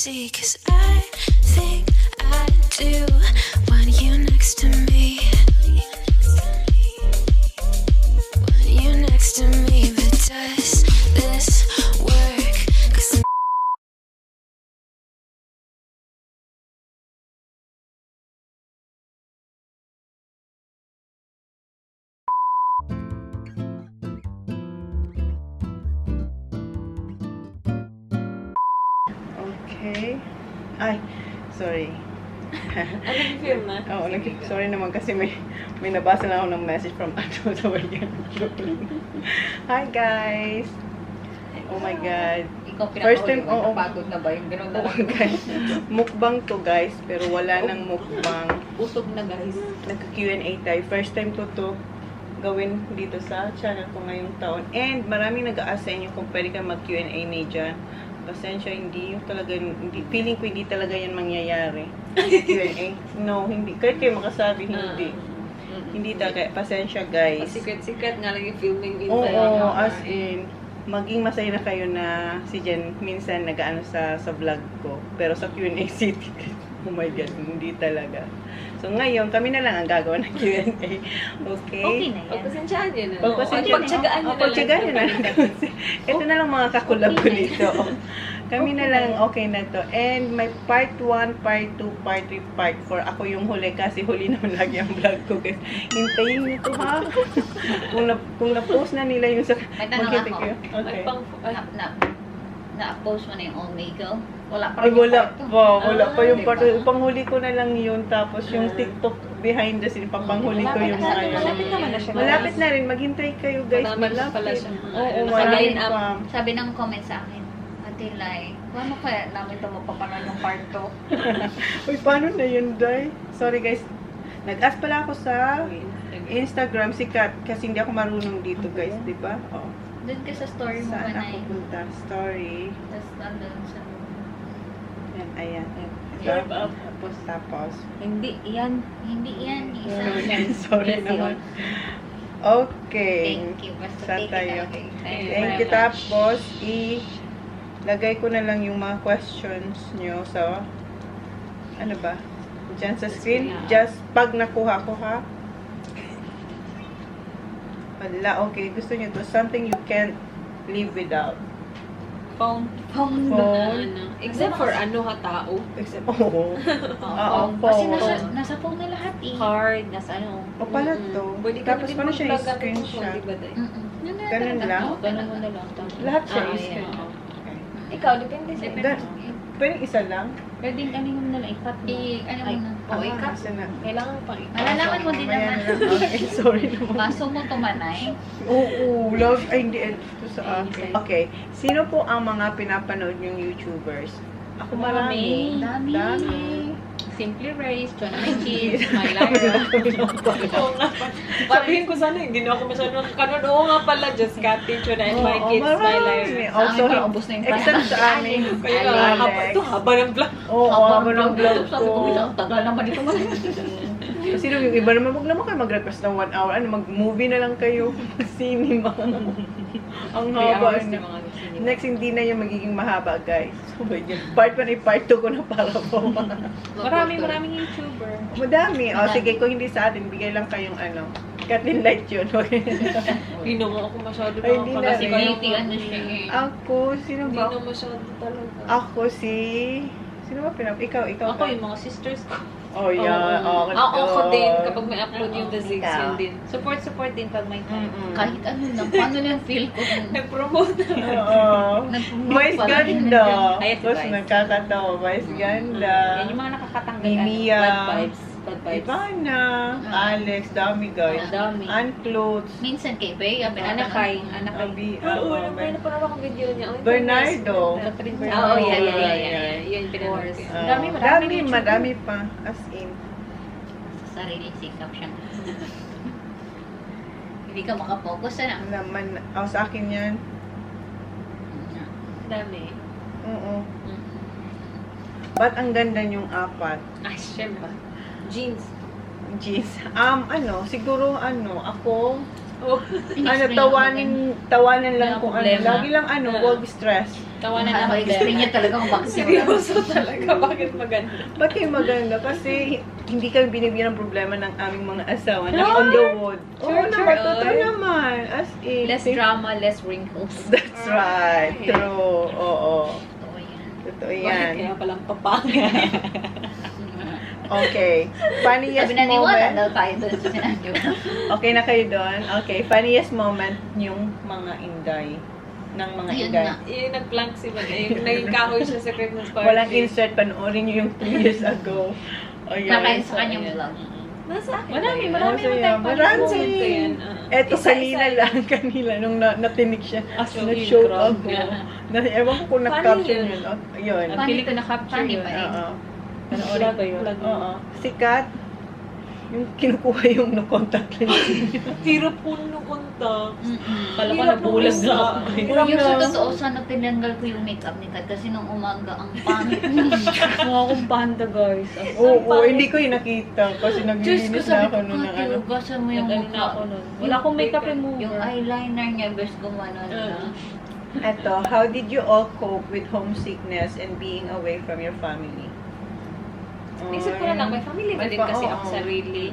see, 'cause I think I do want you next to me. Want you next to me, but does this work? 'Cause Okay. Ay, sorry. Nag-film na? Oo, sorry naman kasi may nabasa na ako ng message from Andrew. So, yan. Hi, guys! Oh my God. Ikaw First time, pinakahuli, oo. napagod na ba? Yung gano'n na Oo, lang. guys. Mukbang to, guys. Pero wala nang mukbang. Usog na, guys. Nagka-Q&A tayo. First time ko to gawin dito sa channel ko ngayong taon. And maraming nag-a-ask sa inyo kung pwede ka mag-Q&A na dyan. Pasensya, feeling ko hindi talaga yan mangyayari. Q&A. No, hindi. Kahit kayo makasabi, hindi. Hindi talaga. Pasensya, guys. Secret nga lang yung filming Oo, minsan. as in, maging masaya na kayo na si Jen minsan nag-ano sa vlog ko. Pero sa Q&A City, oh my God, hindi talaga. So ngayon, kami na lang ang gagawa ng Q&A. Okay? Okay na yan. Pagpasensyahan nyo na. Pagtsagaan nyo na. Pagtsagaan nyo na. Ito na lang mga kakulab ko dito. Kami na lang, okay na to. And may part 1, part 2, part 3, part 4. Ako yung huli kasi huli naman lagi ang vlog ko. Guys. Hintayin nyo to, ha? Kung na-post na nila yung sa... May tanong ako. Okay. Na-post mo na yung Omegle? Wala pa Ay, rin yung wala part two. pa. Wala pa yung diba? part 2. Panghuli ko na lang yun. Tapos yung TikTok behind the scene, papanghuli ko yung mga yun. Malapit naman na siya. Malapit na rin. Maghintay kayo, guys. Malapit na pala siya. Oo, Nasa malapit line up. pa. Sabi ng comment sa akin, Ate Lai, paano kaya namin ito mapapanood yung part 2? Uy, paano na yun, Day? Sorry, guys. Nag-ask pala ako sa Instagram, si Kat, kasi hindi ako marunong dito, guys. Diba? Oh. Doon ka sa story mo Saan ba na ako punta? Story. Tapos nandun sa... Yan, ayan. Swipe up. Tapos. Hindi yan. Hindi yan. Isa. Sorry Yes, naman. yun. Okay. Thank you. Basta Saan take tayo? it away. Thank you. Tapos, lagay ko na lang yung mga questions nyo sa, ano ba? Diyan sa screen. Just pag nakuha ko, ha? Wala, okay. Gusto nyo to. Something you can't live without. Phone. Phone. Phone. Except for ano ha, tao. Except, oo. Oo, Kasi phone. nasa phone na lahat eh. Card, nasa ano. O pala to. Pwede ka Tapos din paano siya mag-plug ang i-screenshot? phone, diba, Day? Ganun lang? Ganun mo na lang. Lahat siya Ah, i-screenshot. Ikaw, depende sa Pwede isa lang? Pwedeng ano mo na lang, ikat mo. Ano mo na. Oo, ikat. Isa na. Kailangan pang ikat. Malalaman mo din Mamaya naman. na lang. Okay, sorry naman. Kaso mo tumanay. Oo, love. Ay, hindi. Ito sa akin. Okay. Sino po ang mga pinapanood yung YouTubers? Ako marami. Dami. Simply Race, Chona My Kids, My Lyra. Oo nga pa. Sabihin ko sana, hindi na ako masyadong kanood. Oo nga pala, Just Cathy, Chona and My Oo, Kids, My marami. Lyra. Also, Sa amin pa, ubos na yung except time. sa amin. Kaya nga, ito haba ng vlog. Oo, haba ng vlog Sabi ko, ko. ang tagal naman dito man. Kasi yung iba naman, wag naman kayo mag-request ng 1 hour. Ano, mag-movie na lang kayo. Cinema. Ang haba. Next, hindi na yung magiging mahaba, guys. So, yun. Part 1 ay part 2 ko na para po. Maraming YouTuber. Madami. O, sige, kung hindi sa atin, bigay lang kayong ano. Kathleen Light yun. Hindi na ako masyado Ay, hindi na Kasi rin. quality ano siya eh. Ako, sino Hindi ba? na masyado talaga. Ako si... Sino ba Ikaw Ako ba? yung mga sisters ko. Oh, yeah. Oo. Ako din, kapag may upload yung The Zigs, Ikaw. yun din. Support din pag may time. Kahit ano lang, paano lang feel ko kung Nag-promote. Oo. Mais pala. ganda. Ay, Tapos guys. nagkakatawa. Mais ganda. Yan yung mga nakakatanggal. Ni Mia. Bad vibes. Bad vibes. Ivana. Alex. Dami, guys. Ang dami. Unclothes. minsan kay Bea, Anakay. Abi. Oo, napanood ako video niya. Ang Bernardo. Catherine Oo, Bernardo. yeah. Yun, pinanood ko. Ah, Dami madami pa. As in. sa sariling sikap siya. Hindi ka makapokus na. Naman. Sa akin yan. Dami. Oo. Ba't ang ganda yung 4? Ay, syempre. Jeans. Jeans. Siguro ako, Oh, tawanan lang Wala kung ano. problema. Lagi lang wag stress. tawanan na Explain niya talaga kung bakit Seryoso talaga, bakit maganda? Ba't kayo maganda? Kasi hindi kami binibigyan ng problema ng aming mga asawa na on the wood. Sure, Oo sure. naman, totoo naman. As in. Less drama, less wrinkles. That's right. True. Oo. Totoo yan. Totoo Bakit yan. kaya palang papanga? Okay. Funniest Sabi naniwala moment. daw tayo doon sa sinabi mo. Okay na kayo doon? Okay. Funniest moment yung mga inday. Ng mga Ayun inday. na. Yung nag-plank si Maday, yung naging kahoy siya sa Christmas party. Walang insert. Panoorin nyo yung 2 years ago. O yun. Nakain sa kanyang vlog. Nasa akin. Marami naman tayong Marami. moment ko yan. Eto, Isa-isa kanila, nung natinig siya. So, Nag-show yun, ako. grabe. Ewan ko kung Funny nag-capture yun. yun. Oh, yun. Ang feeling ko na-capture Funny yun. ba eh? Oo. Panoorin ko yun. Oo. Sikat. Yung kinukuha yung no contact lens. Hirap po nung kontak. Kala ko Hirap nabulag nung na isa. ako. Hirap Yung sa na. totoo, sana tinanggal ko yung makeup ni Kat kasi nung umaga ang pangit. Mukha akong panda, guys. Oo, hindi ko yung nakita kasi Diyos ko, naglilinis na sabi ako ko, nung Kat, ano. tinugasan mo yung Nag-ano na mukha. ako nun. Wala akong makeup remover. Yung eyeliner niya, best gumanon na. Eto, how did you all cope with homesickness and being away from your family? Isip ko na lang, may family ba din kasi ako sarili?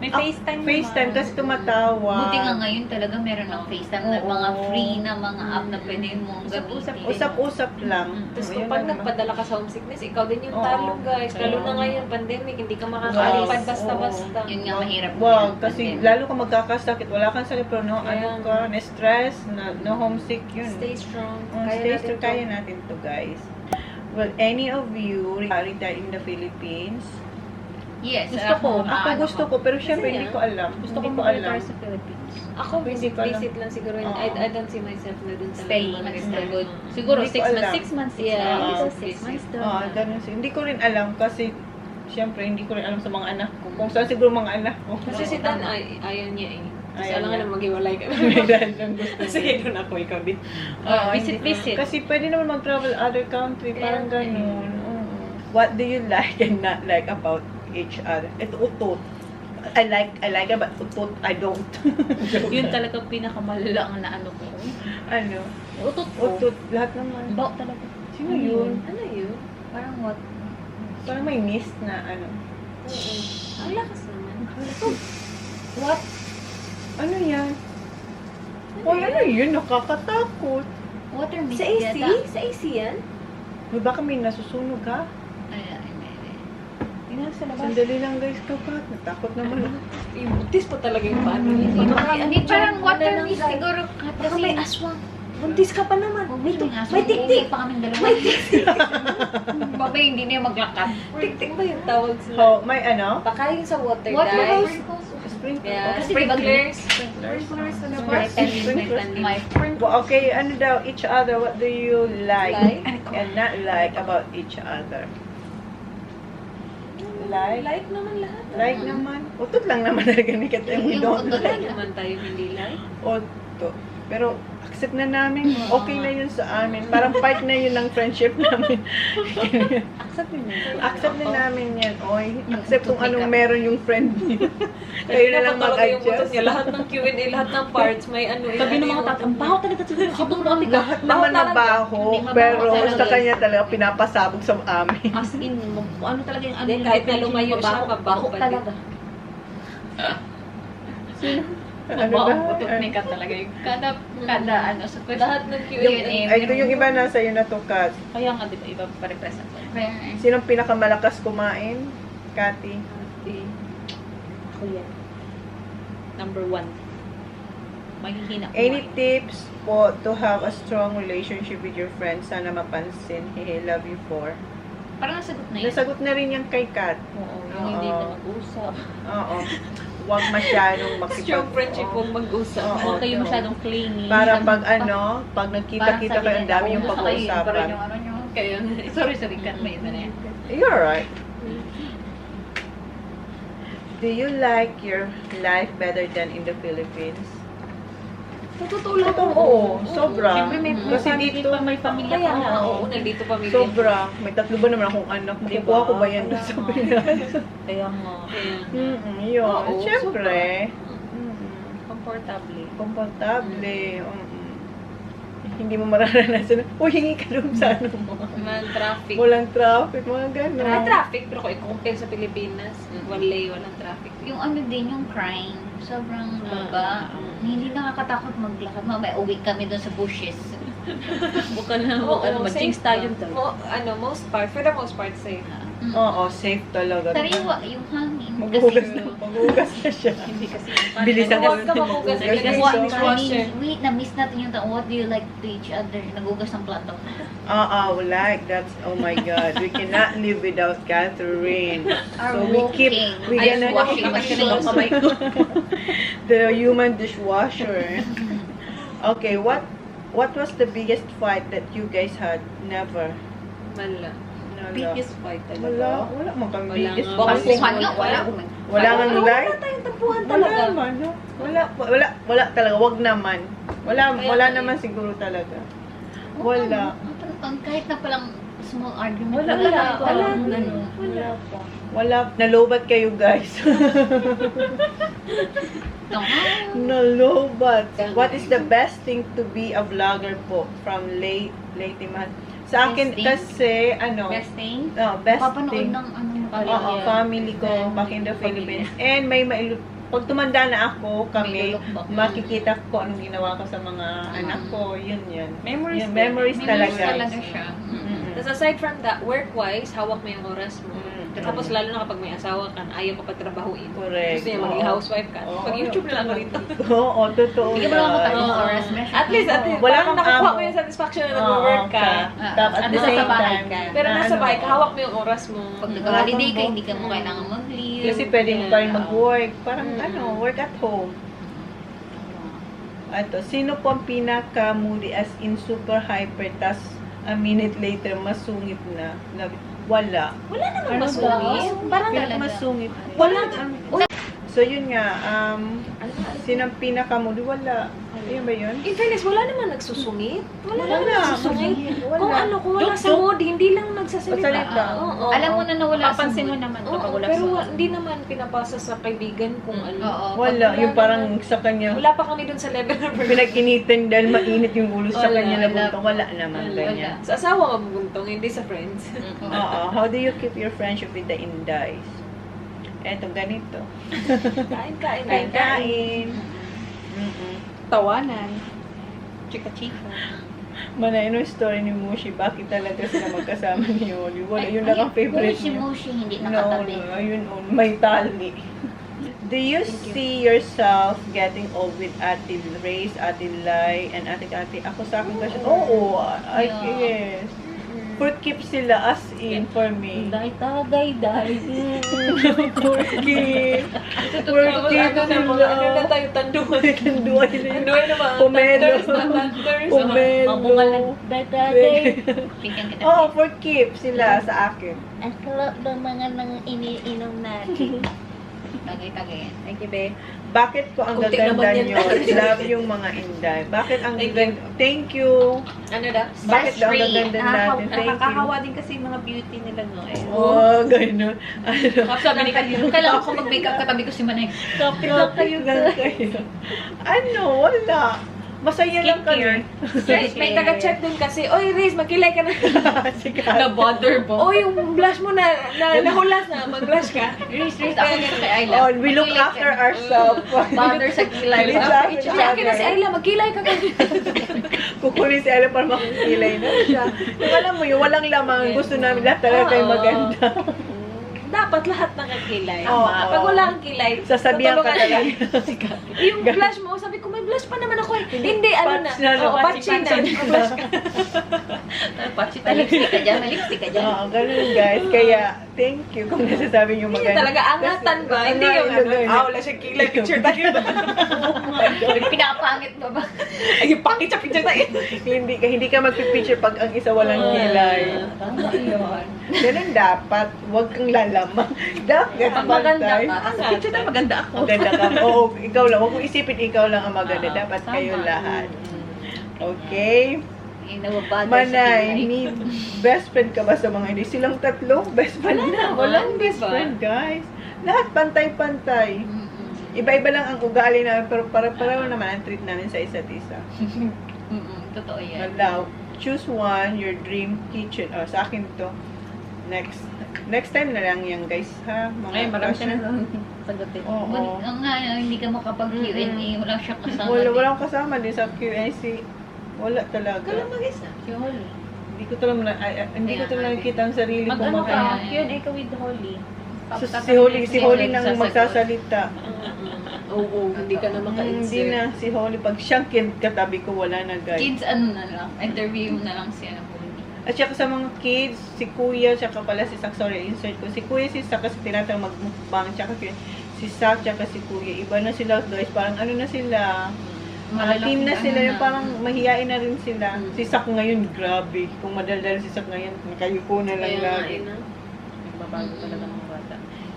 May FaceTime FaceTime kasi tumatawa. Buti nga ngayon talaga meron ng FaceTime na Oo. mga free na mga app na pwede mong Usap-usap. gamitin. Usap-usap lang. Tapos Ayun kung pag lang naman. nagpadala ka sa homesickness, ikaw din yung Oo. talo, guys. Lalo na Oo. ngayon, pandemic, hindi ka makakalipad Wow. basta-basta. Yun nga mahirap. Wow, din. kasi Pandemic. lalo ka magkakasakit, wala kang sakit pero no, Kaya ano ka, na-stress, na homesick yun. Stay strong. Stay natin strong, to. kaya natin to guys. Well, any of you retired in the Philippines? Yes, Gusto ko. Ako gusto ko, pero syempre Kasi hindi ko alam. Gusto Hindi ko ko alam. mag-retire sa Philippines. Ako, Hindi ko alam. visit lang siguro. Oo. I don't see myself na dun sa Stay. Good. Siguro Hindi ko 6 months. alam. 6 months. Yeah. Oo. 6 months Oo, ganun siya. Hindi ko rin alam kasi syempre hindi ko rin alam sa mga anak ko. Kung saan siguro mga anak ko. Kasi si Dan, ayaw niya eh. Kasi Ayaw alam nga niya. na mag-iwalay kami. Dahil lang gusto Sige, niya. doon ako, ikaw din. Oo, Visit, hindi- visit. Kasi pwede naman mag-travel other country, parang Yeah. ganun. Oo. What do you like and not like about each other? Ito, utot. I like it, but utot, I don't. Yun talaga pinakamalala ang naano ko. Ano? Utot ko. Utot, lahat naman. Baw talaga. Sino yun? Ano yun? Parang what? Parang may mist na ano. Ang lakas naman. What? Ano yan? Oh, ano yun? Nakakatakot. Water mist Sa AC? yata. Sa AC yan? May baka may nasusunog ha? Ay, ay, ay, ay. Tingnan sa labas. Sandali lang guys, kapat. Natakot naman ako. Buntis pa talaga yung paano yun. Hindi, parang water Ano mist lang, siguro. Baka may aswang. Buntis ka pa naman. May May tiktik. pa kaming dalawa. May tiktik. Babay, hindi na yung maglakad. Tiktik ba yung tawag sa... Oh, may ano? Baka yung sa water Water dive. mist. Sprinkle. Yeah, Kasi diba sprinklers. Sprinklers. My pending. My Well, okay, ano daw, each other, what do you like, Like? and not like about each other? Like? Like naman lahat. Like naman. Utot lang naman talaga ni Kat. We Yung don't utot Wala like. naman tayo hindi like. Utot. Pero, accept na namin. Okay na yun sa amin. Parang part na yun ng friendship namin. Accept mo. Accept na namin yan. Oy, Yung accept kung utot ni anong Kat. meron yung friend niyo. Kayo na lang mag-adjust. Lahat ng Q&A, lahat ng parts, may ano. Sabi ng mga tatang, baho talaga siguro. Habang kami ka. Lahat naman mabaho, Hindi mabaho pero talaga. sa kanya talaga pinapasabog sa amin. As in, ano talaga yung ano. Hindi, yung kahit na definition lumayo ng siya, mabaho, mabaho pa din. talaga. Ano Mabaho, ba? utot ni Kat talaga yung Kada ano sa question. Lahat ng Yung- Q&A. Ay, ito yung iba nasa iyo na tukat. Kaya nga, di ba, iba pa-represent. Sinong pinakamalakas kumain? Kati. Ako yan. Number 1. Mahihina ko. Any tips po to have a strong relationship with your friends? Sana mapansin. Hehe, love you for. Parang nasagot na yun. Nasagot na rin yan kay Kat. Oo, yung hindi Oo. ka mag-usap. Oo. Huwag masyadong makipag... Strong friendship kung mag-usap. Oo. Huwag kayo masyadong clingy. Para pag ano, pag nagkita-kita kayo, ang dami yung pag-uusapan. Kaya, Sorry, Kat, may iba na yan. You're right. Do you like your life better than in the Philippines? totoo lang. Oo, sobra. Siyempre may Kasi family dito, pa, may pamilya Kaya pa. nga, oo, nandito pamilya. sobra. May 3 ba naman akong anak? Makukuha ko ba yan doon sa Pinas? Kaya nga. Kaya, Yun. Oo, Siyempre. Komportable. Komportable. Hindi mo mararanasan. Hingi ka doon sa ano mo. Walang traffic. Walang traffic, mga gano'n. May traffic, pero kung i-compare sa Pilipinas, walang traffic. Yung ano din, yung crime, sobrang baba. Hindi nakakatakot maglakad. Mamaya uwi kami doon sa bushes. Buka na, mag-jinx tayo doon. Most part, for the most part, safe. Oo, safe talaga. Sariwa yung hangin. Maghugas na siya. Hindi kasi Bilis ang Huwag ka magugas. Huwag Kasi ka dishwasher. Wait, na-miss natin yung what do you like to each other? Nagugas ng plato. Like that's, oh my God. We cannot live without Catherine. Our So we keep, walking we gonna washing machine. the human dishwasher. Okay, what was the biggest fight that you guys had? Never. Wala. Wala. Biggest fight talaga. Wala man kami Wala biggest nga. fight. Baksuhan nga, wala. Wala nga nulay? Wala tayong tampuhan Wala talaga. naman, no? Wala talaga. Wag naman. Wala naman siguro talaga. Wala. Kahit na palang small argument. Wala. Wala. Nalobat kayo, guys. Nalobat. What is the best thing to be a vlogger po? From Leytiman. Sa akin Best thing? kasi, Best thing? best Papanood thing. ng ano. Oo, family ko back in the Philippines. And pag tumanda na ako, kami, makikita ko anong ginawa ko sa mga anak ko. Yun. Memories Yun, din. memories talaga. siya. Mm-mm. Tapos aside from that, work-wise, hawak mo yung oras mo. Tapos Mm. lalo na kapag may asawa ka, ayaw ka pagtrabahuin. Correct. Gusto niya maging Oo. housewife ka. Oo. Pag YouTube na lang ako rito. Oo, totoo. Hindi ka ba makapag yan. ng oras? At least, Wala parang kang nakukuha amo. mo yung satisfaction na Oo, nag-work ka. Tapos at At the nasa same bahay time, ka. Pero na nasa bahay ka, ano, hawak mo yung oras mo. Pag nag-holiday ka, hindi ka mo kailangan mag-leave. Kasi pwede mo pa rin mag-work. Parang work at home. Ato, sino po ang pinaka-moody as in super hyper, tas a minute later, masungit na? Wala. Wala namang Ano masungit. ba? Parang Pinaka-masungit. wala. So, yun nga, sino ang pinaka-moody? Wala. Ayun ba yun? In fairness, wala naman nagsusungit. Wala naman Wala. nagsusungit. Wala. Kung wala sa mood, hindi lang nagsasalita. Pasalita. Oo. Alam mo na nawala sa Papansin mo mood. naman Oo, kapag wala pero sa hindi naman pinapasa sa kaibigan kung ano. Oo. Wala. Yung parang sa kanya, Wala pa kami dun sa level na pinag-initin dahil mainit yung ulo sa Wala, kanya na wala. buntong. Wala naman ganyan. Sa asawa mabubuntong, hindi sa friends. Oo. How do you keep your friendship with the Indies? Eto, ganito. Kain. Kain. Tawanan. Chika-chika. Manay, yung story ni Mushi, bakit talaga sila magkasama ni Oli? Wala, yun lang ang favorite niya. Mushi, hindi No, nakatabi. ayun, may tali. Do you see yourself getting old with Ate Reyes, Ate Lai, and Ate Kati? Ako sa akin kasi, oo, I guess. For keep sila as in for me. Day tagay, day. For keep. For keep Ano na tayo, tanduan. Tanduan na yun. Tanduan naman. Pomelo. Thunders na thunders. Pomelo. Mabungal lang. Day tagay. Bigyan kita. Oo, for keep sila sa akin. Ang sarap ng mga nang iniinom natin. Tagay-tagay. Thank you, babe. Bakit ko ang Kunti gaganda naman yan. nyo? Love yung mga Inday. Bakit ang Thank gaganda? Thank you. Ano daw? Bakit daw ang Free. gaganda natin? Thank you. Nakakahawa din kasi yung mga beauty nila, no? Eh. Oh, gano'n. Ano? Sabi ni Kalyo, Kailangan ko mag-makeup katabi ko si Manay. kapit lang kayo, Lang kayo. Ano? Wala. Masaya lang kami. Guys, may taga-check din kasi, oy Riz, magkilay ka na. Sikat. Na-bother O yung blush mo na nahulas na, mag-blush ka. Race, ako dito kay Ayla. Oh, we look after ourselves. Father sa kilay. We look after each Akin na si other. Ayla, magkilay ka ka. Kukunin si Ella para makikilay na siya. Yung alam mo yun, walang lamang. Gusto namin lahat talaga kayo Oo. maganda. Dapat lahat nakakilay. Oo. Pag wala kang kilay, Sasabihan ka tutulungan talaga. ka. Yung blush mo, sabi ko, may blush pa naman ako eh. Hindi, ano na. Patch na, Oo, patchy na. Blush ka. Patsita, lipstick ka dyan. May lipstick ka dyan. Oo, ganun guys. Kaya, thank you kung nasasabi nyo Hindi maganda. talaga, angatan ba? Hindi yung ano, wala siyang kilay, picture tayo. Pinapangit ba ba? Ay, yung pakit sa picture tayo. Hindi ka magpipicture pag ang isa walang kilay. Tama yun. Ganun dapat. Huwag kang lalamang. Dapat Pag maganda pantay. ka, sa picture na maganda ako. Maganda ka. Oo, ikaw lang. Huwag mo isipin ikaw lang ang maganda. Oo, Dapat tama. kayo lahat. Okay? Nawabother sa Manay, kilay. need best friend ka ba sa mga hindi? Silang tatlo, best friend Wala na. naman, Walang di best ba? friend, guys. Lahat pantay-pantay. Iba-iba lang ang ugali namin, pero para-pareho naman ang treat namin sa isa't isa. Totoo yan. Wala. Choose one, your dream kitchen. Oh, sa akin to. Next time na lang yan, guys, ha? Mga Ay, marami siya question. na sagutin. Oo. Nga, hindi ka makapag-Q&A, wala siya kasama. Walang kasama din sa Q&A. Wala talaga. Ikaw lang mag-isa. Si Holly. Hindi ko talaga hindi ko talaga nakikita ang sarili ko Mag-ano ka? makaya. Q&A ka with Holly. Si Holly nang magsasalita. Oo, hindi ka na Hindi maka-insert. na si Holly pag siyang katabi ko wala na, guys. Kids, ano na lang, interview mo na lang si Holly. At saka sa mga kids, si Kuya, tsaka pala si Sak, sorry, insert ko. Si Kuya, si Sak, kasi tinatang magmukbang, tsaka si Sak, tsaka si Kuya. Iba na sila, guys. Parang ano na sila. Team na sila, yung parang mahihain na rin sila. Si Sak ngayon, grabe. Kung madaldal si Sak ngayon, nakayuko na lang Kaya nga, lagi. ina. Nagbabago talaga ng bata.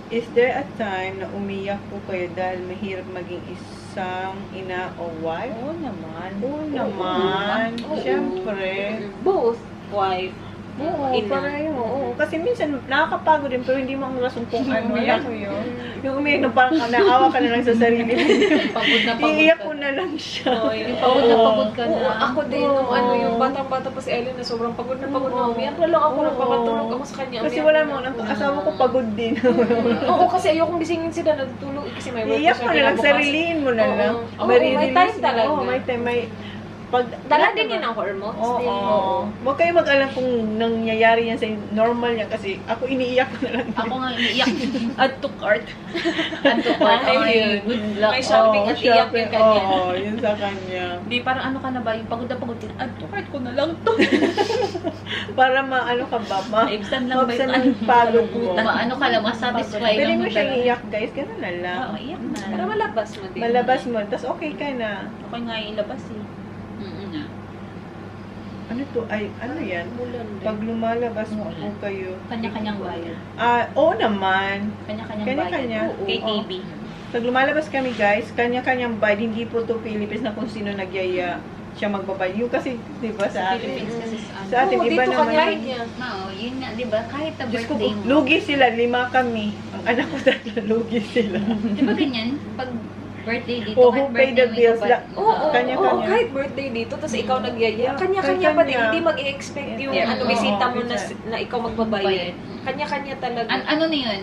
Is there a time na umiyak po kayo dahil mahirap maging isang ina o wife? Oo naman. Oo naman. Oo. Siyempre. Both wife. Oo, Ina. pareho. Oo. Kasi minsan nakakapagod din pero hindi mo ang rason kung ano. Alam mo yun? Yung umiyak na parang naawa ka na lang sa sarili mo. Pagod na pagod Iiyak ka. ko na lang siya. Oo, Yung pagod na pagod ka Oo, na. ako din, nung ano, yung batang-bata pa si Ellen na sobrang pagod na umiyak na lang ako, Oo. nagpapatulog ako sa kanya. Kasi umiyak wala na mo, lang ang ako. asawa ko pagod din. Oo, kasi ayokong gisingin sila, natutulog kasi may work Iiyak siya mo na lang, kinabukasan. sariliin mo na Oo. lang. Oo, may time mo. talaga. Oo, may time. Pag, Dala din yun ang hormones Oo. din. Huwag kayo mag-alam kung nangyayari yan sa normal yan kasi ako iniiyak ko na lang. Ako nga iiyak. Add to cart. Add to cart. Ay, Ay, yun. good luck. May shopping at iyak yung kanya. Oo, yun sa kanya. Di, parang ano ka na ba? Yung pagod na pagod din. Add to cart ko na lang to. Para maano ka ba? Ibsan lang ba Mabsan yung ang pagod mo. Ano ka lang, masatisfy Pwede lang mo siyang talaga. iiyak, guys. Ganun na lang. Oo, iyak na. Para malabas mo din. Malabas mo. Tapos okay ka na. Okay nga ilabas eh. nga. Ano to? Ay, ano yan? Mulan din. Pag lumalabas po Umuulan. kayo. Kanya-kanyang bayad. Oo naman. Kanya-kanyang Kanya-kanya. bayad. Oo. KTV. Pag lumalabas kami, guys, kanya-kanyang bayad. Hindi po to Philippines na kung sino nagyaya siya magbabayad. Yung kasi, di ba, sa atin. Philippines kasi sa ano. Sa atin, Oo, iba dito naman. kanya niya. Oo, yun nga, di ba? Kahit na Diyos ko, birthday mo. lugi sila. 5 kami. Ang anak ko tatlo, lugi sila. Di ba ganyan? Pag birthday dito, Oh, kahit who pay birthday the mo, bills? ikaw ba- Oo, Kanya-kanya. oo, kahit birthday dito, tapos ikaw nagyaya. Kanya-kanya pa din. Kanya-kanya. Hindi mag-i-expect yung Yeah. ano, bisita mo Oo, na ikaw magbabayad. Bayad. Kanya-kanya talaga. Ano na yun?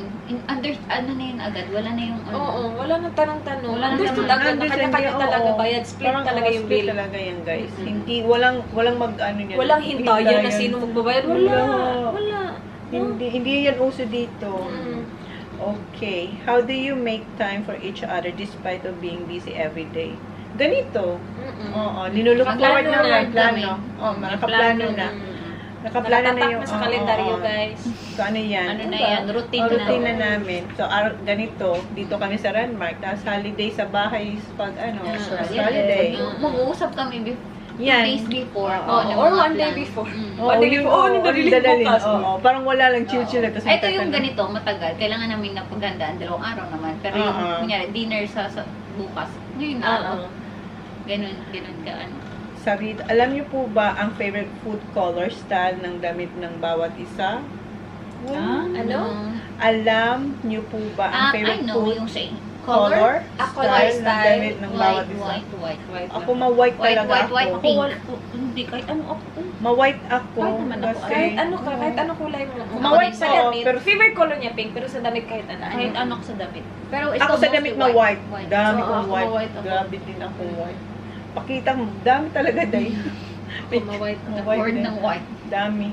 Ano na yun agad? Wala na yung ano. Oo, wala nang tanong-tanong. Wala nang Understood tanong. agad na kanya-kanya talaga Oo. bayad. Split Parang, talaga oo, yung split bill. talaga yan, guys. Mm-mm. Hindi, walang mag-ano yan. Walang hintayan na sino magbabayad. Wala. Wala. Hindi yan uso dito. Mm. Okay. How do you make time for each other despite of being busy every day? Ganito. Mm-mm. Oo, linulup Plano forward na, na, plano. kami. Oo, nakaplano na. Nakaplano na Nakatatak yung, na sa kalendaryo, oo. guys. So, ano yan? Ano na Diba? yan? Routine na. Routine na namin. So, ganito, dito kami sa Renmark. Tapos holiday sa bahay pag Ah, sa yeah. holiday. Mag-uusap kami 2 Yan. days before. Oo. ng Or mga 1 day plan. before. Mm. Oo, One day yun, before. Oh, nadilig dadalhin. bukas. Oo, parang wala lang chill-chill. Tapos Ito yung magtatanong. ganito, matagal. Kailangan namin napagandaan 2 araw naman. Pero yung, Oo. kunyari, dinner sa bukas. Ngayon araw. Ganun ka, ano. Sarita, alam niyo po ba ang favorite food color style ng damit ng bawat isa? Ano? Alam niyo po ba ang I favorite know food yung say. color Ako, style ng style, damit ng bawat White, isa? white. Ako ma-white talaga White, ako. pink. Hindi, kahit ano ako. Ma-white ako Kahit naman ako. kasi Kahit ano ka, kahit ano kulay mo. Ma-white sa ako, damit. pero- favorite color niya pink, pero sa damit kahit ano. Kahit ano ko sa damit. Pero ako sa damit ma-white. Dami Oo, kong ako white. ma-white ako. Grabe din ako white. Pakita mo, dami talaga dahil. Ako ma-white na. White Word din. ng white. Dami.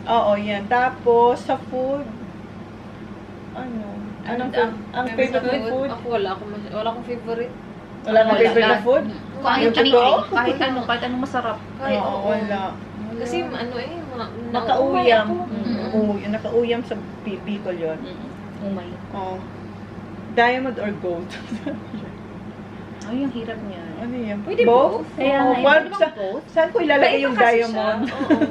Oo, yan. Tapos, sa food, ano? Anong ang favorite mo food? Ako wala akong favorite. Wala kang favorite na food? Kahit Yung ano, totoo? kahit ano masarap. Kahit Oo, wala. Kasi ano Nakauyam. Mm. Nakauyam sa Bicol yun. Umay. Oh. Diamond or gold? Ay, ang hirap niya. Ano yan? Pwede both. Kaya Oo, nga, parang yun, sa- both? Saan ko ilalagay yung Kasi diamond? siya. Oo.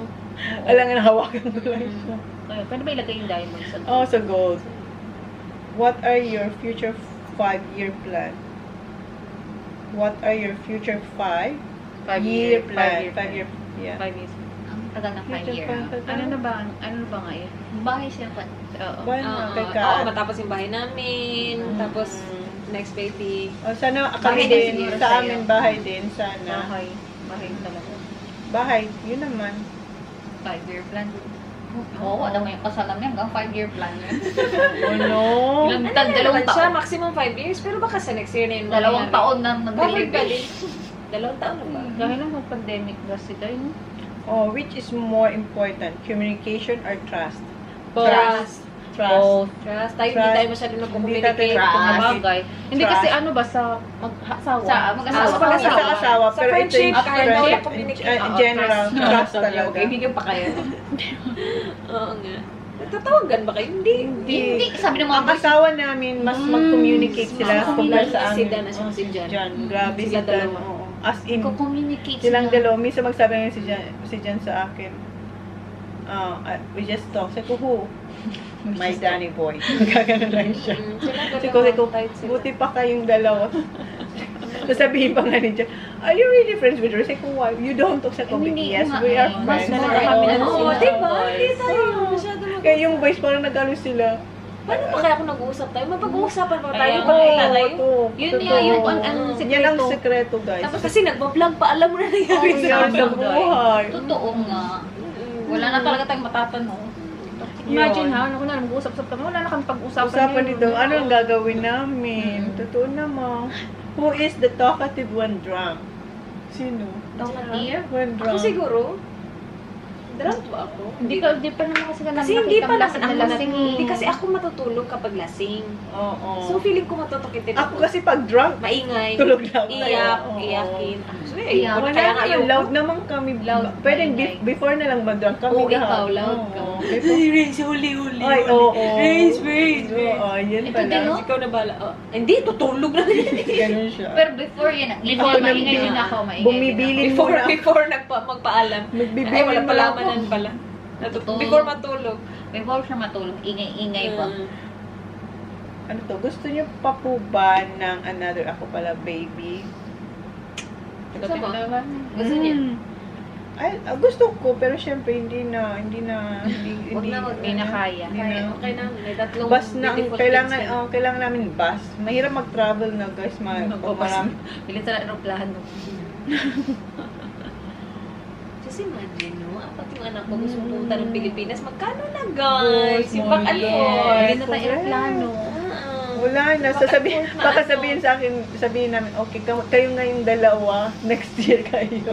Alam nga, hawakan ko lang siya. Kaya, pwede ba ilagay yung diamond sa Oh, sa gold. What are your future 5-year plan? What are your future 5-year plan? 5-year, yeah. 5 years. Ang tagal ng 5 year. Ano na ba ngayon? Bahay siya pa. Bahay na, kay Oo, Kat. matapos yung bahay namin. Tapos, Next baby. O sana kami Bahay na din, siguro sa sa'yo. amin bahay din, sana. Bahay. Bahay talaga. Bahay, yun naman. 5-year plan. Oo, alam mo yung kasal namin hanggang 5-year plan yun. Oh no. Ilang Ano dalawang naman siya, taon. maximum 5 years. Pero baka sa next year na yun. 2 taon na Bakit ba mag-delivery. din? 2 taon na ba? Dahil lang ng pandemic kasi tayo. Oh, which is more important, communication or trust? Trust. Trust. Trust. Tayo hindi Trust. tayo masyado Hindi nagko-communicate. tayo Mga Trust. bagay. Hindi Trust. kasi ano ba sa mag-asawa? Sa mag-asawa. Sa pag-asawa. Sa asawa, Sa pero ito friendship, yung kahit friendship, wala communication. in general, trust Okay, talaga. okay, bigyan pa kayo. Oo nga. Nagtatawagan ba kayo? Hindi. Hindi, sabi ng mga Ang asawa namin, mas mag-communicate sila compare sa Si amin. Dan at saka si Jan. Grabe si Sila Dan. dalawa. Oo. As in, ko-communicate silang sila. dalawa. Minsan magsabi nga si Jan sa akin, we just talk. Sabi ko, who? My Danny boy. Gaganon lang siya. Sabi ko, buti pa kayong dalawa. Sasabihin pa nga ni Jan, are you really friends with her? Sabi ko, why? You don't talk. Sabi ko, Hindi yes, nga we are eh. Mas friends. more kami na Oo. Oo, sila. diba? Hindi tayo masyado Kaya yung boys, parang nagalo sila. Paano pa kaya kung nag-uusap tayo? Mapag-uusapan pa tayo. Kaya Pag nga, tayo. Yun totoo. nga, yung ang Yan ang sekreto, guys. Tapos kasi nagbablog pa, alam mo na nangyari Ang sa yan sa amin. buhay. Totoo nga. Wala na talaga tayong matatanong. Imagine Yun. ha, ano na mag-uusap-usap kami, wala na kami pag-usapan. Usapan ngayon. dito, ano ang gagawin namin? Totoo naman. Who is the talkative one drunk? Sino? Talkative? One Ako drunk. siguro. Drunk ba ako? Hindi pa naman kasi Kasi hindi pa naman ako lasing. Hindi kasi ako matutulog kapag lasing. Oo. So feeling ko matutukitin Ako kasi pag drunk, maingay. tulog lang. Iyak, Oo. iyakin. So, Iyak. ayoko na Wala kaya nga naman, ayoko. loud naman kami. Loud, Pwedeng maingay. before na lang mag-drunk kami. Oo, lahat. ikaw, loud ka. Oo, before- Raise, huli. Ay, oo. Raise, raise. Oo, yun Ito pala. din, no? Ikaw na bala. Oh, hindi, tutulog na din. Ganun siya. Pero before yan, Before Ako maingay nang- din ako, maingay Bumibilin Before, muna. before magpaalam. Magbibilin Ay, wala muna palamanan ako. pala. Totoo. Before matulog. Before siya matulog, ingay-ingay pa. Ano to? Gusto niyo pa po ba ng another ako pala baby? Gusto mo? Gusto niya? Ay, gusto ko, pero syempre hindi na. Huwag na, huwag Hindi na kaya. Hindi na. Okay na, may tatlong Bus na, ang beautiful kailangan, kids na. kailangan namin bus. Mahirap mag-travel na guys, pag marami. Bilis sa aeroplano. Just imagine, no? Apat yung anak ko gusto pumunta ng Pilipinas. Magkano na, guys? Yung my pang-alon. God. Hindi na tayo aeroplano. Wala na. Sasabihin, Pag-afford na baka ano. sabihin sa akin, sabihin namin, okay, kayo ngayong dalawa, next year kayo.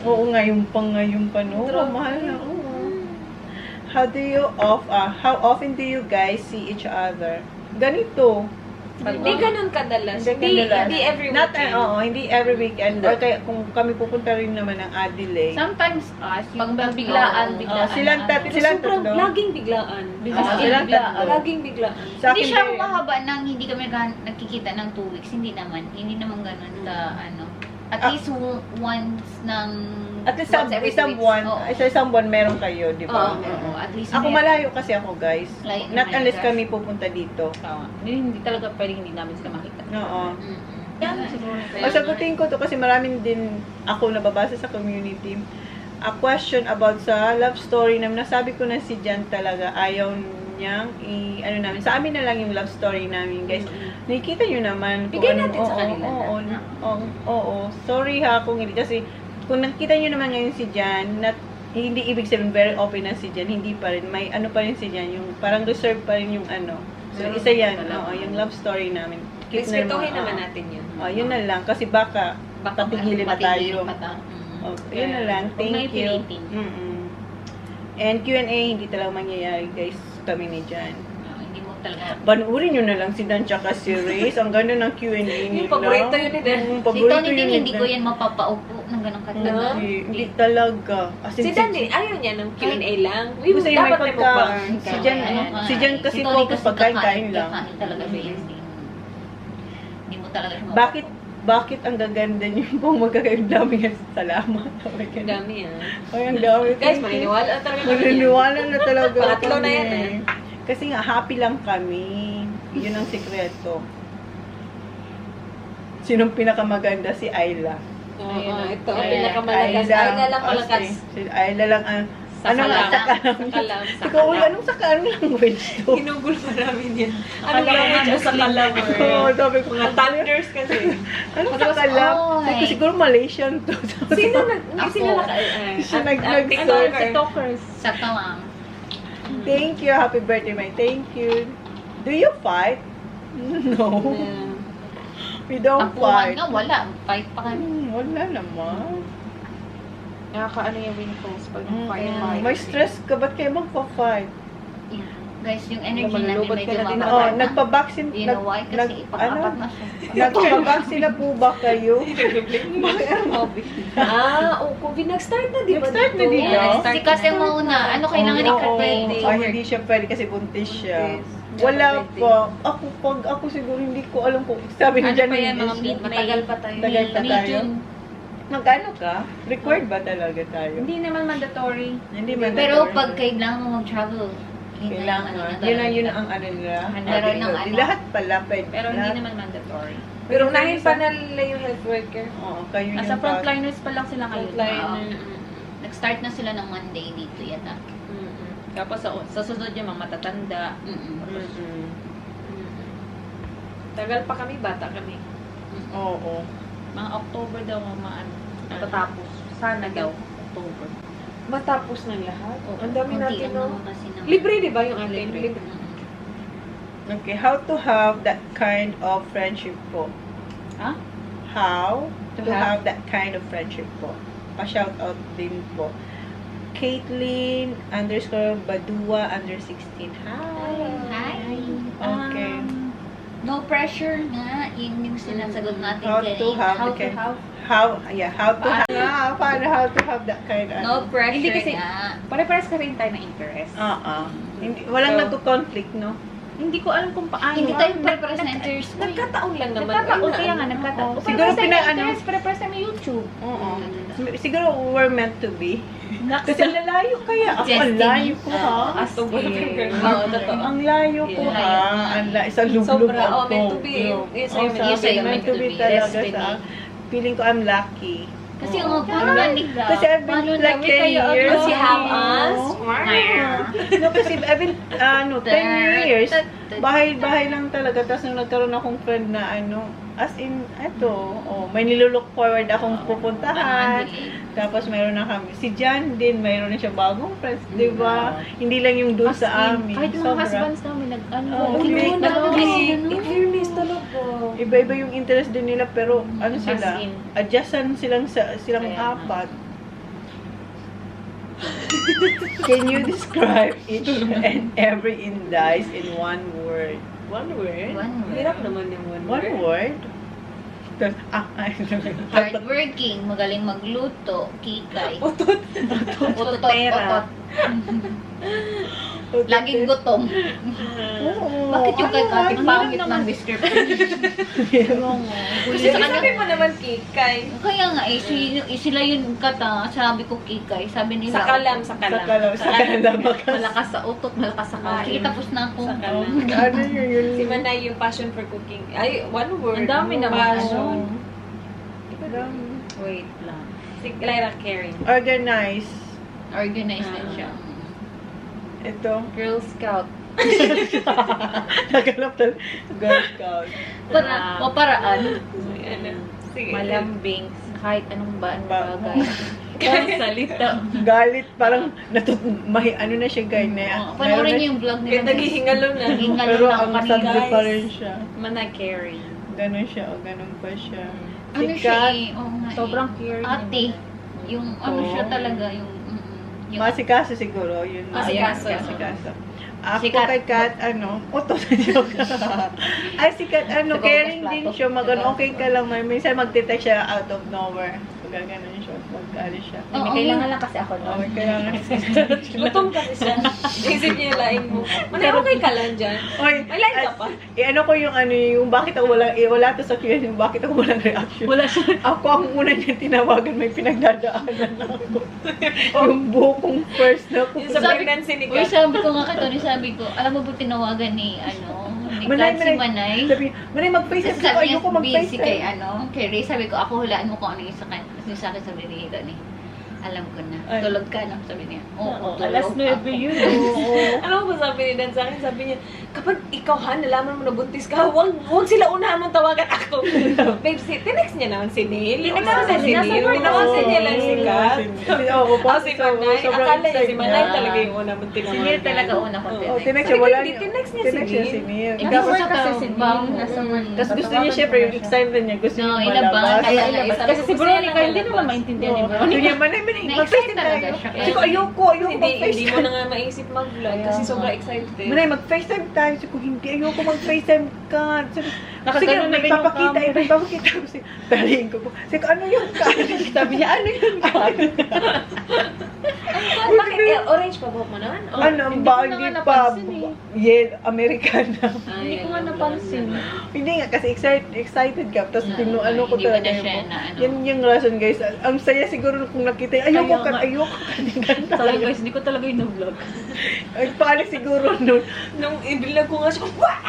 Oo, ngayon pa, no? Grabe. Mahal na, oo. How often do you guys see each other? Ganito. Hindi ganun kadalas. Hindi kadalas. Hindi every Not, weekend. hindi every weekend. Or kaya kung kami pupunta rin naman ng Adelaide. Sometimes us, yung Pag biglaan, Oo. biglaan. Silang Sobrang tatlo. laging biglaan. Silang tatlo. Laging biglaan. Sa Hindi akin siya din. mahaba nang hindi kami nagkikita ng 2 weeks. Hindi naman ganun ka, At least once ng... At least once every 2 isang weeks. buwan, Oo. sa isang buwan meron kayo, di ba? Oo, at least Ako meron. malayo kasi ako, guys. Layo Not naman, unless guys. kami pupunta dito. Tama. Hindi talaga pwedeng hindi namin sila makita. Oo. Yan, siguro. Sagutin ko to kasi maraming din ako nababasa sa community. A question about sa love story namin. Nasabi ko na si Jan talaga ayaw niyang namin. Sa amin na lang yung love story namin, guys. Nakikita nyo naman. kung Bigay ano- natin sa kanila Oo. Sorry ha kung hindi. Kasi kung nakita nyo naman ngayon si Jan, hindi ibig sabihin very open na si Jan. Hindi pa rin. May ano pa rin si Jan. Yung parang reserve pa rin yung ano. So, isa yan. Oo, yung love story namin. Keep na Respetuhin mga- naman natin yun. Yun na lang. Kasi baka patigilin na tayo. Okay, yun na lang. Huwag na Thank you. ipilitin. And Q&A, hindi talaga mangyayari, guys. Kami ni Jan. Hindi mo talaga. Panuorin nyo na lang si Dan tsaka si Reyes. Ang ganda ng Q&A nila. Yung paborito yun ni Dan. Mm, Si paborito Tony din, yun ni hindi Dan. ko yan mapapaupo ng ganong katagal. Hindi talaga. As in, Si Dan din, ayaw niya ng Q&A lang. Gusto niya may Dapat may mukbang. pagkain. Si Jan, si Jan kasi Tony focus pagkain-kain lang. Kakain talaga ba yun? Hindi mo talaga siya Bakit ang gaganda niyo kung magkakain dami nga salamat. Ang dami ah. Ay, ang dami. Guys, maniniwala talaga kami. Maniniwala na talaga. Pangatlo na kami. yan, eh. Kasi nga, happy lang kami. Yun ang sikreto. Sinong pinakamaganda? Si Ayla. Oo, ito ang Ayla. pinakamalakas. Ayla lang malakas. Si Ayla lang ang Sa Ano nga, kalam. sa kalam? Sa kalam. Ikaw, uy, anong sa anong language to? Ginugol pa namin yan. Ano Akala ko language nga sa kalam? Oo, sabi ko nga, Mga thunders kasi. anong sa kalam? Oy. Sabi ko, siguro Malaysian to. Sino Ako. sino Siya TikTokers. TikTokers. Sa kalam. Thank you, happy birthday, May. Thank you. Do you fight? No. We don't Tampuhan fight. nga, wala. Fight pa kami. Wala naman. Nakakaano yung wrinkles pag Mm, may stress ka, ba't kayo magpa-fight? Guys, yung energy namin Malulubot ka medyo na din mababa Oh, na. nagpa-vaccine. You know why? Kasi pang-apat na siya. Nagpa-vaccine na po ba kayo? COVID nag-start na, di ba? Nag-start na dito? Yeah, si kasi mauna. Ano kailangan ni Oo, Kate? ay, hindi siya pwede kasi buntis siya. Buntis. Wala Birthday. pa. Ako siguro hindi ko alam kung sabi ni Ano Jan pa yan, mga hindi siya. Matagal pa tayo. Tagal pa May tayo. June. Magkano ka? Record ba talaga tayo? Hindi naman mandatory. Hindi man. Pero pag kailangan mo mag-travel, yun na yung ano na Kailangan. Yun talaga. ang ano nila. Meron ng ano. Lahat pala pwede. Pero hindi lahat. naman mandatory. Pero unahin pa nila yung health worker. Oo, kayo Nasa yung frontliners pa lang sila ngayon. Frontliner. Nag-start na sila ng Monday dito yata. Tapos sa susunod yung mga matatanda. Mm-mm. Tagal pa kami, bata kami. Oo. Mga October daw matatapos. Sana daw, October. Matapos ng lahat. Ang dami Konti natin, lang no? naman kasi naman. Libre, di ba yung atin? Libre. Libre. Okay, how to have that kind of friendship po? Ha? How to To have that kind of friendship po? Pa-shout out din po. Caitlyn _Badua _16. Hi! Hi! Okay. No pressure nga. Yun yung sinasagot natin How to kanina. have How the to kind- have. How to have, paano how to have that kind of, No pressure Hindi kasi- nga. Pare-pares ka rin tayo ng interest. Hindi, walang So, nagko-conflict, no? Hindi ko alam kung paano. Hindi tayo pare-pares na interest mo. Nagkataon lang naman. Nagkataon, Ay, kaya nga ano, nagkataon. oo. Siguro Siguro pina-ano- interest, pare-pares na may YouTube. Oo. Siguro we're meant to be. Kasi lalayo kaya. Ako, ang Destiny. layo ko, ha? As in. Oo, totoo. Ang layo ko, Yeah. ha? Ang layo. Sa lublog Sobra. ako. Oh, meant to be. Yes, Oh, meant to be. meant to be talaga Destiny. sa... Feeling ko I'm lucky. Kasi Oo. organic ka. Kasi I've been Paano like namin 10 kayo years. Because you have us. No, kasi I've been, 10 years. Bahay-bahay lang talaga. Tapos nung nagkaroon akong friend na as in, may nilulook forward akong pupuntahan. Tapos mayroon na kami. Si Jan din, mayroon na siya bagong friends, di ba? Hindi lang yung doon sa amin. Kahit yung mga husbands namin, Oo, hindi hindi. In fairness talaga. Iba-iba yung interest din nila, pero sila? As in. Adjustan silang Kaya apat. Can you describe each and every indice in one word? One word? One word. Hirap naman yung one One word. word? Tapos, Hardworking, magaling magluto, kikay. Utot. Utot, Pera. Laging gutom. Oo. Bakit yung kay Kati Ang pangit hirap ng description? Kasi sabi mo naman kikay. Kaya nga, sila yun kata, sabi ko kikay, sabi nila. Sa kalam, sa Sa kalam. kalam, sa kalam. Malakas sa utot, malakas sa Sige, kain. tapos na ako. Sa kalam. Ano yun? Si Manay yung passion for cooking. Ay, one word. Ang dami naman. Passion. Wait lang. Si Lyra caring. Organize. Organized din siya. Ito. Girl Scout. Nagalap talaga. Girl Scout. Paraan. Ano? Sige. Malambing. Kahit anong Ba- bagay. Kahit salita. Galit, parang ano na siya guy Panoorin na. meron niyo na- yung vlog Kaya nila. naghihingalo na. Hingalo Pero na ang kanina. subject pa guys. rin siya. Mana carry. Ganun siya, o ganun pa siya. Ano siya eh? Oo nga eh. Sobrang caring. Ate. Yung ano siya Oo. talaga, yung... Masikaso siguro, yun. Masikaso. Masikaso. Ako Si Kat. kay Kat, uto na joke. Ay, si Kat, Sa caring Bogos din Plato. siya. Diba? Okay ka lang. Minsan magtitext siya out of nowhere. Gaganon siya. Magkano siya. Oo, May kailangan lang kasi ako Oh, nun. kailangan Gutom kasi siya. Isip niya yung laing mo. Manay, okay ka lang dyan. Oy, May line ka pa? ano ko yung bakit ako walang, wala to sa Q&A, yung bakit ako walang reaction. Wala siya. Ako ang una niya tinawagan, may pinagdadaanan ako. Yung bukong first na ko. Yung sa pregnancy ni Uy, Kat. sabi ko nga kay Tony, sabi ko, alam mo ba tinawagan ni Kat si Manay? Sabi, Manay, mag-FaceTime Kasi ko. sabi Ayoko niya, busy kay mag-FaceTime. Kay Ray. Sabi ko, ako hulaan mo kung ano yung sa akin. Kasi sa akin sabi ni Tony. Alam ko na. Ay. Tulog ka na, sabi niya. Oo, Alas tulog 9 ako. yun. Alam mo ba sabi ni Dan sa akin? Sabi niya, kapag ikaw nalaman mo na buntis ka, huwag sila unahan mong tawagan ako. Babe, tinext niya naman si Neil. Tinext Tinawag niya si si Neil. Neil. Tinawag niya lang si Kat. Oo, Si Manay. Akala niya si Manay niya. talaga yung una mong tinawagan. Si Neil talaga una ko Oo, tinext. tinext Sabi siya, ko, wala hindi, tinext niya si tinext niya Neil. si Neil. Hindi Tapos, ko kasi si bang, Neil, nasa tapos gusto niya syempre, yung excited niya, gusto niya inabangan malabas. kaya Ay, na sabi Kasi ko, si gusto Veronica, niya hindi nalabas. naman maintindihan ni Oo. Veronica. Sige, Manay, Na-excite mag-FaceTime talaga tayo. siya. Sige, ayoko Hindi mo mag-FaceTime. na nga maisip mag-vlog kasi sobrang excited. Manay, mag-FaceTime tayo. Sige, hindi, ayoko mag-FaceTime ka. Sige, Nakagano na rin yung ipapakita, camera. ipapakita ko. Sige, talihin ko po. Sige, ano yung camera? Sabi niya, ano yun? Bakit? Orange pa buhok mo naman? Oh. Ano Hindi ba? ko na Hindi nga pa. napansin eh. Americana. Hindi ko nga napansin. Hindi nga, kasi excited ka. Tapos ano ko hindi ba talaga na siya yung... na ano? Yan yung rason, guys. Ang saya siguro kung nakita. Ayoko Kaya ka, nga. ayoko ka. Sorry guys, hindi ko talaga yung vlog. Ay, paano siguro nun? Nung ibilag ko nga siya, wah!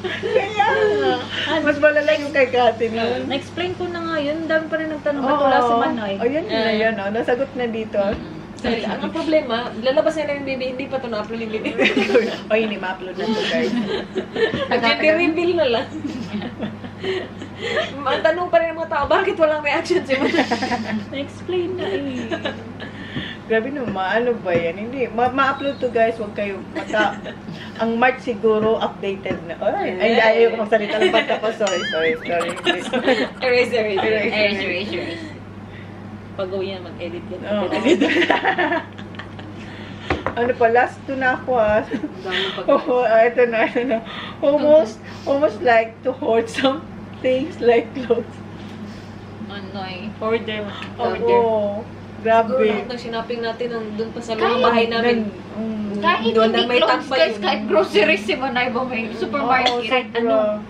Kaya nga. Mas malala yung kay Kati nun. Na-explain ko na nga yun. Dami pa rin nagtanong ba't wala si Manay. Ayun na yan. Nasagot na dito. Dahil ang problema, lalabas na lang yung baby, hindi pa ito na-upload yung baby. Ay, hindi ma-upload na to, guys. Gender reveal na lang. Ang tanong pa rin ng mga tao, bakit walang reaction si Mona? Na-explain na eh. Grabe naman, ano ba yan? Hindi, ma-upload to, guys. Huwag kayo ang March siguro, updated na. Ay, ayaw ko magsalita lang pagka ko. Sorry. Erase. Erase. Pag-uwi yan, mag-edit yan. Oo. Ano pa, last two na ako Dami pag- Oh, ito na. Almost like to hoard some things like clothes. Anoy. Order. Oo. Siguro Grabe. lahat ng sinaping natin doon pa sa loob ng bahay namin. Kahit Doon hindi na may clothes, tambay guys, yun. kahit groceries si Manay ba may supermarket. Kahit ano.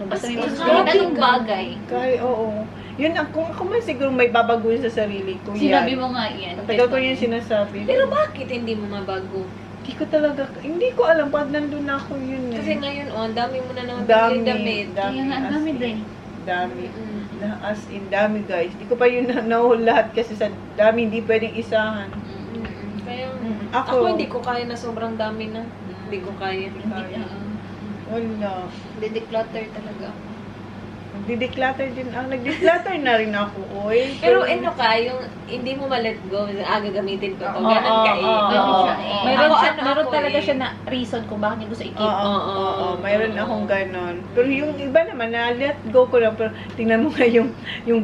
Basta may Kahit mas anong bagay. Kahit, oo. Yun, kung ako man siguro may babaguhin sa sarili ko Sinabi yan. mo nga yan. Tagal ko yung sinasabi. Pero bakit hindi mo mabago? Hindi ko alam pag nandun na ako yun eh. Kasi ngayon, ang dami mo na naman Dami. biglang damit. Kaya nga, ang as dami in. din. Dami. Mm. As in, dami guys. Di ko pa yun na-haul lahat kasi sa dami hindi pwedeng isahan. Kaya, Ako- ako hindi ko kaya na sobrang dami na. Hindi ko kaya. Kaya. Wala. Declutter talaga. Nagdi-declutter din. Nag-declutter na rin ako, oy. Pero ano ka, yung hindi mo ma-let go, gagamitin ko to. Oo, Ganun ka eh. oo, Ganun oo. siya eh. Meron, Ako, siya, ano meron ako talaga eh. siya na reason kung bakit niya gusto i-keep. Oo, mayroon akong ganon. Pero yung iba naman, na-let go ko lang. Pero tingnan mo nga yung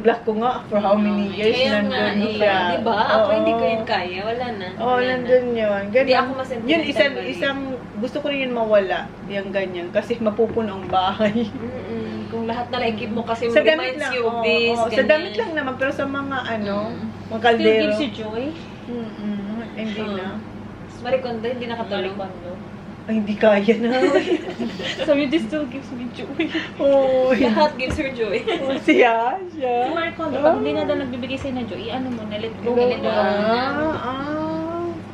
black ko nga, for how many years Kaya nga nandun eh. siya. Diba? Ako Oo. hindi ko yun kaya. Wala na. Oo, Wala na. nandun yun. Ganun. Hindi ako ma-sentimental Yun, ba eh. isang, gusto ko rin yun mawala. Yung ganyan. Kasi mapupuno ang bahay. Kung lahat na lang keep mo kasi Sa damit reminds lang. you of oo, this. oo. Sa ganyan. damit lang naman. Pero sa mga mga Still kaldero. gives you joy. Hindi Oo. na. Marie Kondo, hindi nakatulong. Ay, hindi kaya na. Sabi, this still gives me joy. Oo. Lahat gives her joy. Siya. Si Marie Kondo, pag hindi na daw nagbibigay sa'yo ng joy, ano mo na, let go. Let go.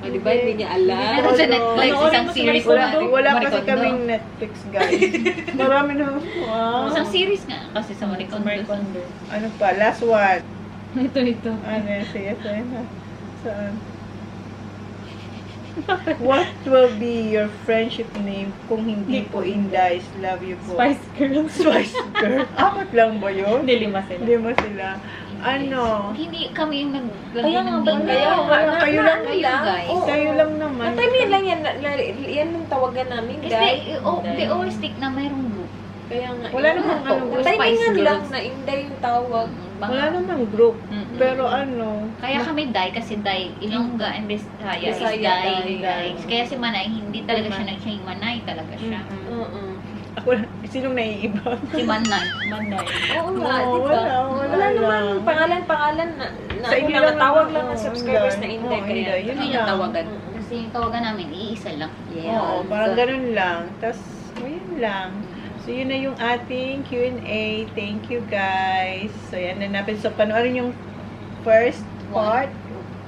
O, di ba? Hindi niya alam. Meron sa Netflix, Panoorin isang mo si series Marie Wala, Kondo. wala Marie kasi Kondo. kaming Netflix, guys. Marami na. Wow. Isang series nga kasi sa Marie Kondo. Ano pa? Last one. Ito. Ano yan? Sige, na. Saan? What will be your friendship name kung hindi po Indies? Love you po. Spice Girls. Spice Girl. Apat lang ba yun? Hindi, 5 sila. Hindi mo sila. Ano? Hindi kami yung naglagay Kaya nga, ng ba't name. kaya wala? Kayo lang. Kayo guys. Oo. Kayo lang naman. Natime lang yan. Yan yung tawagan namin, Kasi they always think na mayroong group. Kaya nga. Wala namang ano. Natimingan Spice lang Girls. na Inday yung tawag. Wala namang group. Mm-mm. Pero ano? Kaya kami Dai kasi Dai, Ilongga and Bisaya is Bisaya, Dai. Dai. Kaya si Manay, hindi talaga siya naging Manay talaga siya. Oo. Ako, sinong naiiba? Si Manay. Manday. Oo nga, Oo, di ba? wala naman lang. pangalan na Sa ano inyo lang, lang tawag naman, lang ng oo, subscribers na Inday. Inday. Oo, Kaya Inday, yun Yun yung lang. tawagan. Kasi yung tawagan namin, iisa lang. Oo, parang ganun lang. Tapos, yun lang. So, yun na yung ating Q&A. Thank you, guys. So, yan na natin. So, panoorin yung first part,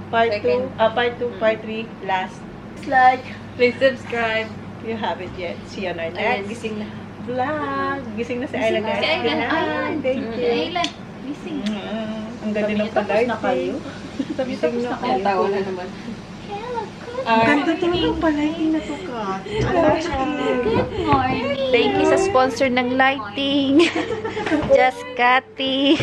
part 2, Second. part 2, part 3, last. It's like, please subscribe. you haven't yet. See you on our Ayan, next gising na. vlog. Gising na si Ayla, guys. Si Ayla. Good night. Ayan. Thank Si you. Ayla. Gising. Mm. Ang ganda ng pa-lighting. Sabi tapos na kayo. Tawa na naman. Ang ganda talaga ng pa-lighting na to, Kat. Good morning. Thank you sa sponsor ng lighting. Just Cathy.